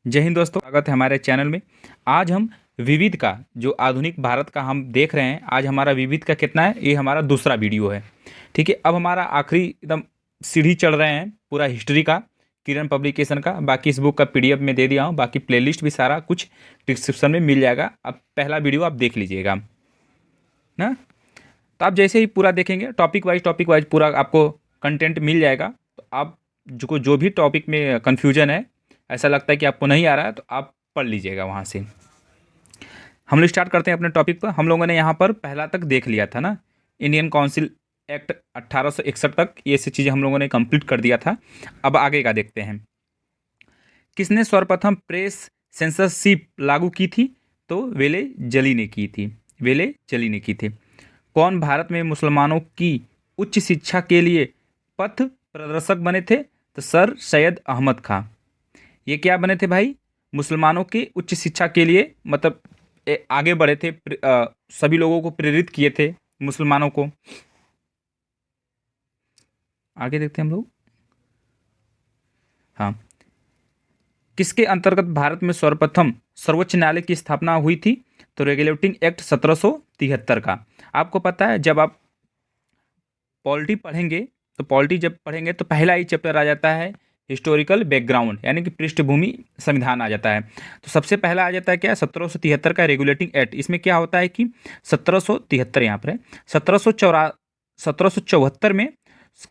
जय हिंद दोस्तों, स्वागत है हमारे चैनल में। आज हम विविध का जो आधुनिक भारत का हम देख रहे हैं। आज हमारा विविध का कितना है, ये हमारा दूसरा वीडियो है। ठीक है, अब हमारा आखिरी एकदम सीढ़ी चढ़ रहे हैं पूरा हिस्ट्री का, किरण पब्लिकेशन का। बाकी इस बुक का पीडीएफ में दे दिया हूँ, बाकी प्लेलिस्ट भी सारा कुछ डिस्क्रिप्शन में मिल जाएगा। अब पहला वीडियो आप देख लीजिएगा ना। तो आप जैसे ही पूरा देखेंगे टॉपिक वाइज पूरा आपको कंटेंट मिल जाएगा। तो आप जो भी टॉपिक में कन्फ्यूजन है, ऐसा लगता है कि आपको नहीं आ रहा है, तो आप पढ़ लीजिएगा वहाँ से। हम लोग स्टार्ट करते हैं अपने टॉपिक पर। हम लोगों ने यहाँ पर पहला तक देख लिया था ना, इंडियन काउंसिल एक्ट 1861 तक ये सब चीज़ें हम लोगों ने कंप्लीट कर दिया था। अब आगे का देखते हैं। किसने सर्वप्रथम प्रेस सेंसरशिप लागू की थी? तो वेले जली ने की थी। वेले जली ने की थी। कौन भारत में मुसलमानों की उच्च शिक्षा के लिए पथ प्रदर्शक बने थे? तो सर सैयद अहमद खां। ये क्या बने थे भाई? मुसलमानों की उच्च शिक्षा के लिए, मतलब आगे बढ़े थे, सभी लोगों को प्रेरित किए थे मुसलमानों को। आगे देखते हैं हम लोग। हाँ, किसके अंतर्गत भारत में सर्वप्रथम सर्वोच्च न्यायालय की स्थापना हुई थी? तो रेगुलेटिंग एक्ट 1773 का। आपको पता है, जब आप पॉलिटी पढ़ेंगे जब पढ़ेंगे तो पहला ही चैप्टर आ जाता है हिस्टोरिकल बैकग्राउंड, यानी कि पृष्ठभूमि संविधान आ जाता है। तो सबसे पहला आ जाता है क्या? 1773 का रेगुलेटिंग एक्ट। इसमें क्या होता है कि 1773 यहाँ पर है, 1774 में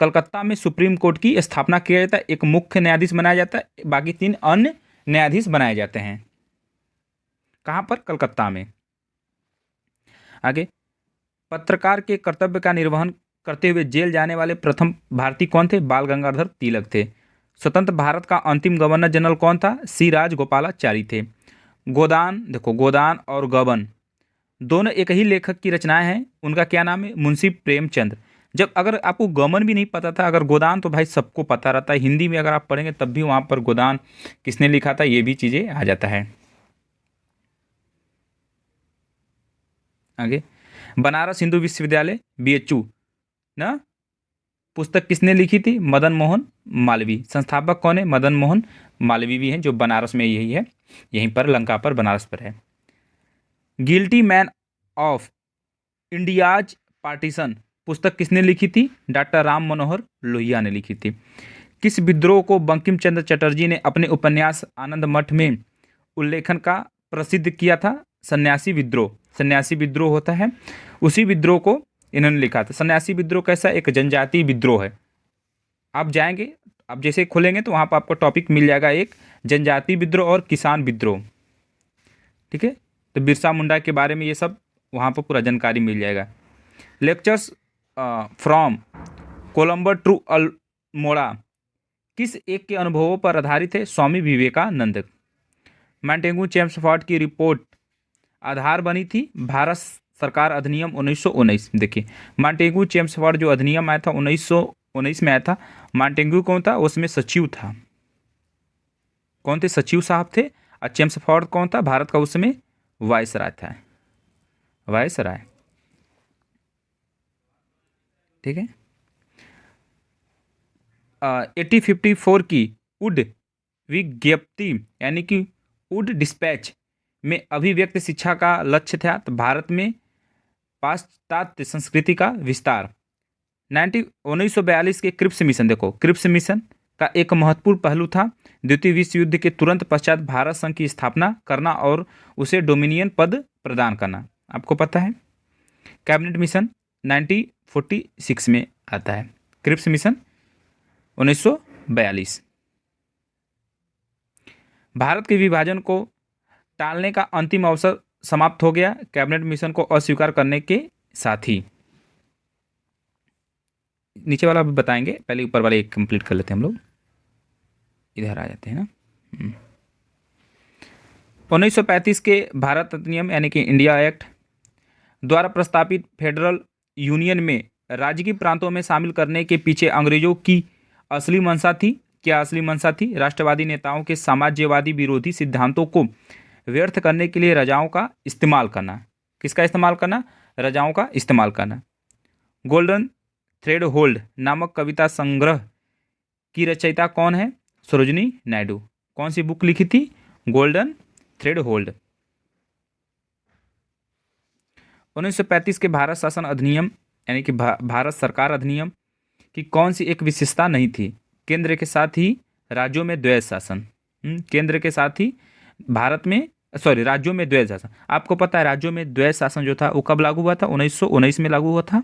कलकत्ता में सुप्रीम कोर्ट की स्थापना किया जाता है। एक मुख्य न्यायाधीश बनाया जाता है, बाकी 3 अन्य न्यायाधीश बनाए जाते हैं। कहाँ पर? कलकत्ता में। आगे, पत्रकार के कर्तव्य का निर्वहन करते हुए जेल जाने वाले प्रथम भारतीय कौन थे? बाल गंगाधर तिलक थे। स्वतंत्र भारत का अंतिम गवर्नर जनरल कौन था? सी राजगोपालाचारी थे। गोदान, देखो गोदान और गबन दोनों एक ही लेखक की रचनाएं हैं। उनका क्या नाम है? मुंशी प्रेमचंद। जब अगर आपको गमन भी नहीं पता था, अगर गोदान तो भाई सबको पता रहता है। हिंदी में अगर आप पढ़ेंगे तब भी वहाँ पर गोदान किसने लिखा था, ये भी चीज़ें आ जाता है। आगे, बनारस हिंदू विश्वविद्यालय बीएचयू ना, पुस्तक किसने लिखी थी? मदन मोहन मालवीय। संस्थापक कौन है? मदन मोहन मालवीय भी हैं, जो बनारस में यही है, यहीं पर लंका पर बनारस पर है। Guilty man of India's partition पुस्तक किसने लिखी थी? डॉक्टर राम मनोहर लोहिया ने लिखी थी। किस विद्रोह को बंकिम चंद्र चटर्जी ने अपने उपन्यास आनंद मठ में उल्लेखन का प्रसिद्ध किया था? सन्यासी विद्रोह। सन्यासी विद्रोह होता है, उसी विद्रोह को इन्होंने लिखा था। सन्यासी विद्रोह कैसा? एक जनजातीय विद्रोह है। आप जाएंगे, आप जैसे खोलेंगे तो वहाँ पर आपको टॉपिक मिल जाएगा, एक जनजातीय विद्रोह और किसान विद्रोह। ठीक है, तो बिरसा मुंडा के बारे में ये सब वहाँ पर पूरा जानकारी मिल जाएगा। लेक्चर्स फ्रॉम कोलंबर टू अल्मोड़ा किस एक के अनुभवों पर आधारित है? स्वामी विवेकानंद। मॉन्टेगू चेम्सफोर्ड की रिपोर्ट आधार बनी थी भारत सरकार अधिनियम 1919। देखिए, मॉन्टेगू चेम्सफोर्ड जो अधिनियम आया था 1919 में आया था। मॉन्टेगू कौन था? उसमें सचिव था। कौन थे? सचिव साहब थे। और चेम्सफोर्ड कौन था? भारत का उस समय वायसराय था। वायसराय, ठीक है। 1854 की वुड विज्ञप्ति यानी कि वुड डिस्पैच में अभिव्यक्त शिक्षा का लक्ष्य था तो भारत में पाश्चात्य संस्कृति का विस्तार। 1942 के क्रिप्स मिशन, देखो क्रिप्स मिशन का एक महत्वपूर्ण पहलू था द्वितीय विश्व युद्ध के तुरंत पश्चात भारत संघ की स्थापना करना और उसे डोमिनियन पद प्रदान करना। आपको पता है, कैबिनेट मिशन 1946 में आता है, क्रिप्स मिशन 1942। भारत के विभाजन को टालने का अंतिम अवसर समाप्त हो गया कैबिनेट मिशन को अस्वीकार करने के साथ ही। नीचे वाला भी बताएंगे, पहले ऊपर वाले एक कंप्लीट कर लेते हैं हम लोग। इधर आ जाते हैं ना। 1935 के भारत अधिनियम यानी कि इंडिया एक्ट द्वारा प्रस्तावित फेडरल यूनियन में राज्य की प्रांतों में शामिल करने के पीछे अंग्रेजों की असली मंशा थी। क्या असली मंशा थी? राष्ट्रवादी नेताओं के साम्राज्यवादी विरोधी सिद्धांतों को व्यर्थ करने के लिए रजाओं का इस्तेमाल करना। किसका इस्तेमाल करना? रजाओं का इस्तेमाल करना। गोल्डन थ्रेड होल्ड नामक कविता संग्रह की रचयिता कौन है? सरोजिनी नायडू। कौन सी बुक लिखी थी? Golden thread hold. 1935 के भारत शासन अधिनियम यानी कि भारत सरकार अधिनियम की कौन सी एक विशेषता नहीं थी? केंद्र के साथ ही राज्यों में द्वैध शासन। केंद्र के साथ ही भारत में राज्यों में द्वैध शासन। आपको पता है राज्यों में द्वैध शासन जो था वो कब लागू हुआ था? 1919 में लागू हुआ था।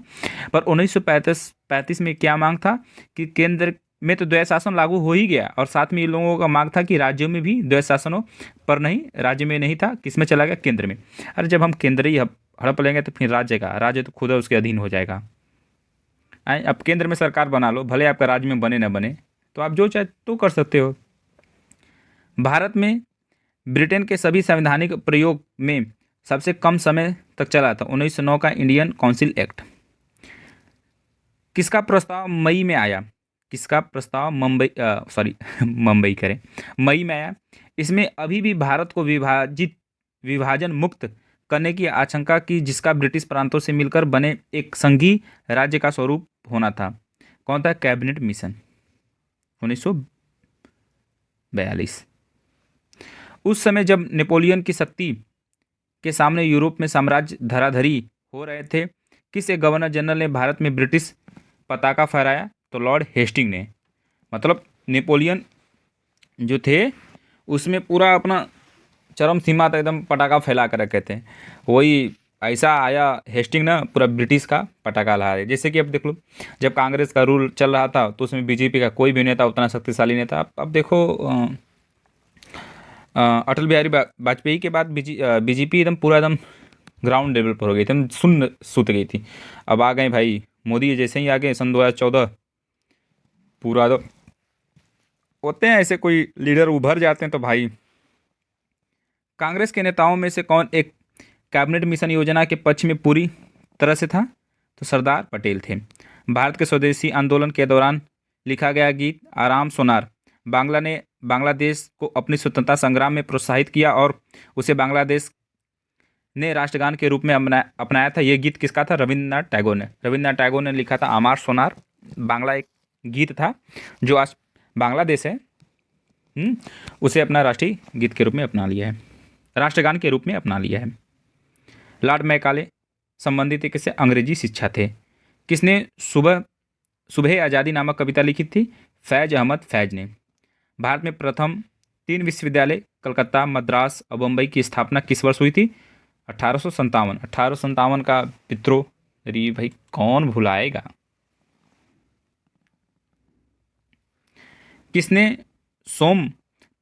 पर 1935 में क्या मांग था कि केंद्र में तो द्वैध शासन लागू हो ही गया और साथ में ये लोगों का मांग था कि राज्यों में भी द्वैध शासन हो, पर नहीं, राज्य में नहीं था, किस में चला गया? केंद्र में। अरे जब हम केंद्र ही हड़प लेंगे तो फिर राज्य तो खुद उसके अधीन हो जाएगा। अब केंद्र में सरकार बना लो, भले आपका राज्य में बने ना बने, तो आप जो चाहे तो कर सकते हो। भारत में ब्रिटेन के सभी संवैधानिक प्रयोग में सबसे कम समय तक चला था 1909 का इंडियन काउंसिल एक्ट। किसका प्रस्ताव मई में आया? किसका प्रस्ताव मुंबई करें मई में आया? इसमें अभी भी भारत को विभाजन मुक्त करने की आशंका की, जिसका ब्रिटिश प्रांतों से मिलकर बने एक संघीय राज्य का स्वरूप होना था। कौन था? Cabinet mission, 1942। उस समय जब नेपोलियन की शक्ति के सामने यूरोप में साम्राज्य धराधरी हो रहे थे, किस एक गवर्नर जनरल ने भारत में ब्रिटिश पताका फहराया? तो लॉर्ड हेस्टिंग ने। मतलब नेपोलियन जो थे उसमें पूरा अपना चरम सीमा तक एकदम पटाखा फैला कर रखे थे, वही ऐसा आया हेस्टिंग ना, पूरा ब्रिटिश का पटाखा लगा है। जैसे कि अब देख लो, जब कांग्रेस का रूल चल रहा था तो उसमें बीजेपी का कोई भी नेता उतना शक्तिशाली नहीं था। अब देखो अटल बिहारी वाजपेयी के बाद बीजेपी एकदम पूरा एकदम ग्राउंड लेवल पर हो गई, एकदम सुन्न सुत गई थी। अब आ गए भाई मोदी, जैसे ही आ गए सन 2014, पूरा तो होते हैं ऐसे कोई लीडर उभर जाते हैं तो भाई। कांग्रेस के नेताओं में से कौन एक कैबिनेट मिशन योजना के पक्ष में पूरी तरह से था? तो सरदार पटेल थे। भारत के स्वदेशी आंदोलन के दौरान लिखा गया गीत आराम सोनार बांग्लादेश को अपनी स्वतंत्रता संग्राम में प्रोत्साहित किया और उसे बांग्लादेश ने राष्ट्रगान के रूप में अपनाया था। यह गीत किसका था? रविन्द्रनाथ टैगोर ने लिखा था आमार सोनार। बांग्ला एक गीत था जो आज बांग्लादेश है उसे अपना राष्ट्रीय गीत के रूप में अपना लिया है, राष्ट्रगान के रूप में अपना लिया है। लॉर्ड मैकाले संबंधित किससे? अंग्रेजी शिक्षा थे। किसने सुबह आज़ादी नामक कविता लिखी थी? फैज अहमद फैज ने। भारत में प्रथम 3 विश्वविद्यालय कलकत्ता, मद्रास और बम्बई की स्थापना किस वर्ष हुई थी? 1857 का विद्रोह। अरे भाई कौन भुलाएगा। किसने सोम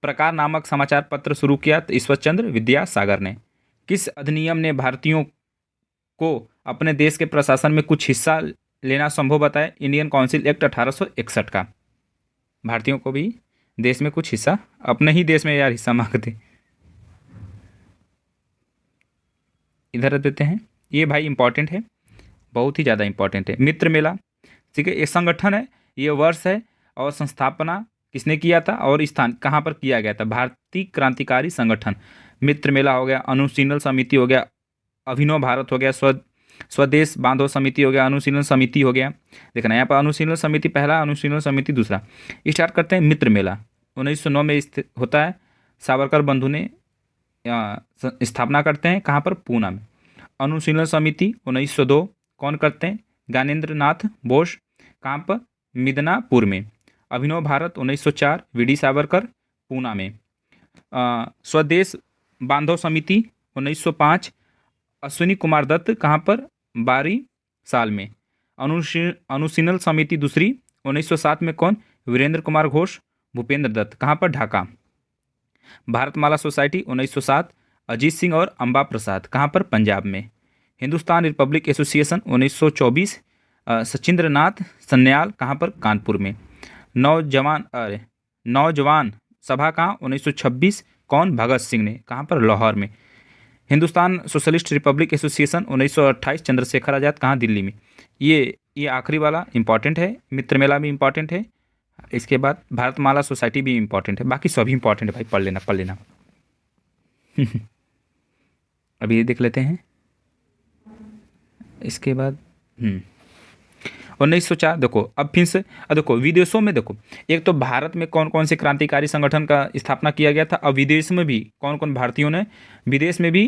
प्रकार नामक समाचार पत्र शुरू किया? तो ईश्वर चंद्र विद्यासागर ने। किस अधिनियम ने भारतीयों को अपने देश के प्रशासन में कुछ हिस्सा लेना संभव बताया? इंडियन काउंसिल एक्ट 1861 का। भारतीयों को भी देश में कुछ हिस्सा, अपने ही देश में यार हिस्सा मांगते। इधर देते हैं, ये भाई इंपॉर्टेंट है, बहुत ही ज़्यादा इंपॉर्टेंट है। मित्र मेला, ठीक है, ये संगठन है, ये वर्ष है और संस्थापना किसने किया था और स्थान कहाँ पर किया गया था? भारतीय क्रांतिकारी संगठन। मित्र मेला हो गया, अनुशीलन समिति हो गया, अभिनव भारत हो गया, स्वदेश बांधो समिति हो गया, अनुशीलन समिति हो गया। देखना यहाँ पर अनुशीलन समिति पहला, अनुशीलन समिति दूसरा। स्टार्ट करते हैं मित्र मेला। 1909 में होता है। सावरकर बंधु ने स्थापना करते हैं, कहाँ पर? पूना में। अनुशीलन समिति 1902 कौन करते हैं? ज्ञानेंद्र नाथ बोस। कहाँ पर? मिदनापुर में। अभिनव भारत 1904 वीडी सावरकर, पूना में। स्वदेश बांधव समिति 1905 अश्विनी कुमार दत्त, कहाँ पर? बारी साल में। अनुशीलन समिति दूसरी 1907 में कौन? वीरेंद्र कुमार घोष, भूपेंद्र दत्त, कहाँ पर? ढाका। भारतमाला सोसाइटी 1907 अजीत सिंह और अंबा प्रसाद, कहाँ पर? पंजाब में। हिंदुस्तान रिपब्लिक एसोसिएशन 1924 सचिंद्र नाथ सन्याल, कहाँ पर? कानपुर में। नौजवान सभा कहाँ? 1926 कौन? भगत सिंह ने, कहाँ पर? लाहौर में। Hindustan socialist republic association 1928 Chandrashekhar Azad, कहाँ? दिल्ली में। ये आखिरी वाला इंपॉर्टेंट है, मित्र मेला भी इंपॉर्टेंट है। इसके बाद भारतमाला सोसाइटी भी इंपॉर्टेंट है, बाकी सभी इंपॉर्टेंट है भाई, पढ़ लेना। अभी ये देख लेते हैं। इसके बाद 1904 देखो, अब फिर से देखो विदेशों में देखो, एक तो भारत में कौन कौन से क्रांतिकारी संगठन का स्थापना किया गया था, अब विदेश में भी कौन कौन भारतीयों ने विदेश में भी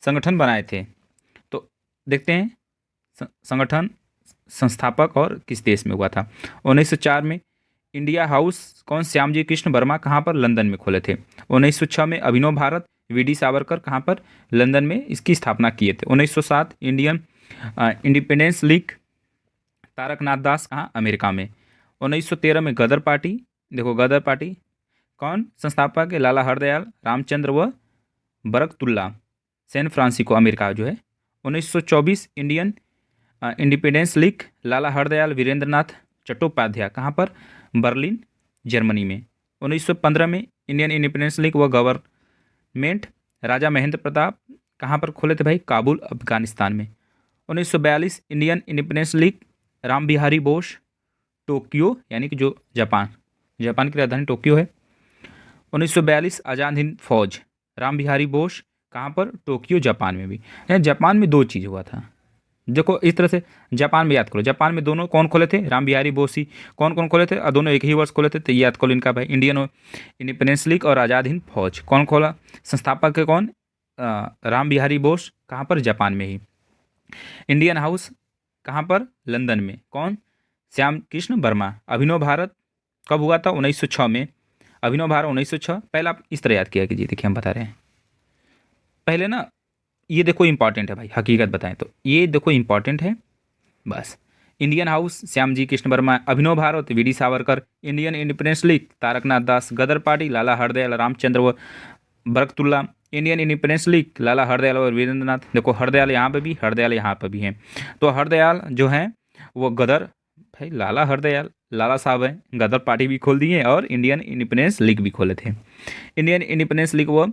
संगठन बनाए थे। तो देखते हैं संगठन संस्थापक और किस देश में हुआ था। 1904 में इंडिया हाउस कौन, श्यामजी कृष्ण वर्मा, कहाँ पर, लंदन में खोले थे। 1906 में अभिनव भारत, वीडी सावरकर, कहाँ पर, लंदन में इसकी स्थापना किए थे। 1907 इंडियन इंडिपेंडेंस लीग, तारकनाथ दास, कहाँ, अमेरिका में। 1913 में गदर पार्टी, देखो गदर पार्टी कौन संस्थापक है, लाला हरदयाल, रामचंद्र व बरकतुल्ला, सैन फ्रांसिस्को, अमेरिका जो है। 1924 Indian Independence League, Lala Hardayal, Virendranath Chattopadhyay, कहाँ पर, बर्लिन, जर्मनी में। 1915 में इंडियन इंडिपेंडेंस लीग व गवर्नमेंट, राजा महेंद्र प्रताप, कहाँ पर खोले थे भाई, काबुल, अफगानिस्तान में। 1942 Indian Independence league, Ram Bihari Bose, Tokyo, यानी कि जो जापान की राजधानी टोक्यो है। 1942 आज़ाद हिंद फौज, राम बिहारी बोस, कहाँ पर, टोक्यो, जापान में भी। जापान में दो चीज़ हुआ था, देखो इस तरह से जापान में याद करो, जापान में दोनों कौन खोले थे, राम बिहारी बोस ही कौन कौन खोले थे, और दोनों एक ही वर्ष खोले थे, तो याद करो इनका भाई, इंडियन इंडिपेंडेंस लीग और आज़ाद हिंद फौज कौन खोला, संस्थापक के कौन, राम बिहारी बोस, कहाँ पर, जापान में ही। इंडियन हाउस कहाँ पर, लंदन में, कौन, श्याम कृष्ण वर्मा। अभिनव भारत कब हुआ था, 1906 में, अभिनव भारत 1906। पहले आप इस तरह याद किया कीजिए, देखिए हम बता रहे हैं पहले ना, ये देखो इंपॉर्टेंट है भाई, हकीकत बताएं तो ये देखो इंपॉर्टेंट है बस। Indian House Shyamji Krishna Varma, Abhinav Bharat V D Savarkar, Indian Independence League Taraknath Das, Ghadar party Lala Hardayal Ramchandra व Barkatullah, Indian Independence League Lala Hardayal और वीरेंद्रनाथ। देखो हरदयाल यहाँ पे भी, हरदयाल यहाँ पर भी हैं, तो हरदयाल जो हैं वो गदर, भाई लाला हरदयाल लाला साहब हैं, गदर पार्टी भी खोल दी है और इंडियन इंडिपेंडेंस लीग भी खोले थे। इंडियन इंडिपेंडेंस लीग व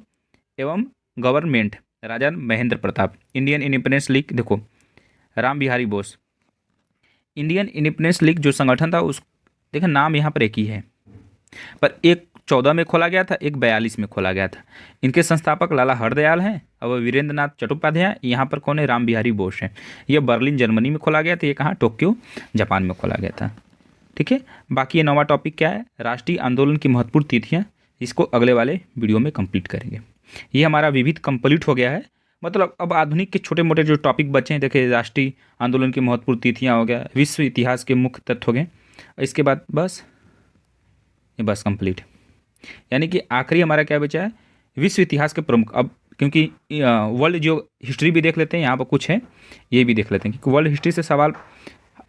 एवं government, Raja Mahendra Pratap. Indian Independence League देखो Ram Bihari Bose. Indian Independence League जो संगठन था उस, देखो नाम यहाँ पर एक ही है, पर एक 14 में खोला गया था, एक 42 में खोला गया था। इनके संस्थापक लाला हरदयाल हैं और वीरेंद्रनाथ चट्टोपाध्याय, यहाँ पर कौन है, राम बिहारी बोस हैं। ये बर्लिन जर्मनी में खोला गया था, ये कहाँ, टोक्यो जापान में खोला गया था। ठीक है, बाकी ये नौवां टॉपिक क्या है, राष्ट्रीय आंदोलन की महत्वपूर्ण तिथियाँ, इसको अगले वाले वीडियो में कंप्लीट करेंगे। ये हमारा विविध कंप्लीट हो गया है, मतलब अब आधुनिक के छोटे मोटे जो टॉपिक बचे हैं, देखिए राष्ट्रीय आंदोलन की महत्वपूर्ण तिथियाँ हो गया, विश्व इतिहास के मुख्य तत्व हो गए, इसके बाद बस ये बस कंप्लीट। यानी कि आखिरी हमारा क्या बचा है, विश्व इतिहास के प्रमुख। अब क्योंकि वर्ल्ड जो हिस्ट्री भी देख लेते हैं, यहाँ पर कुछ है ये भी देख लेते हैं, क्योंकि वर्ल्ड हिस्ट्री से सवाल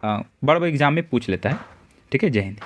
बड़े एग्जाम में पूछ लेता है। ठीक है, जय हिंद।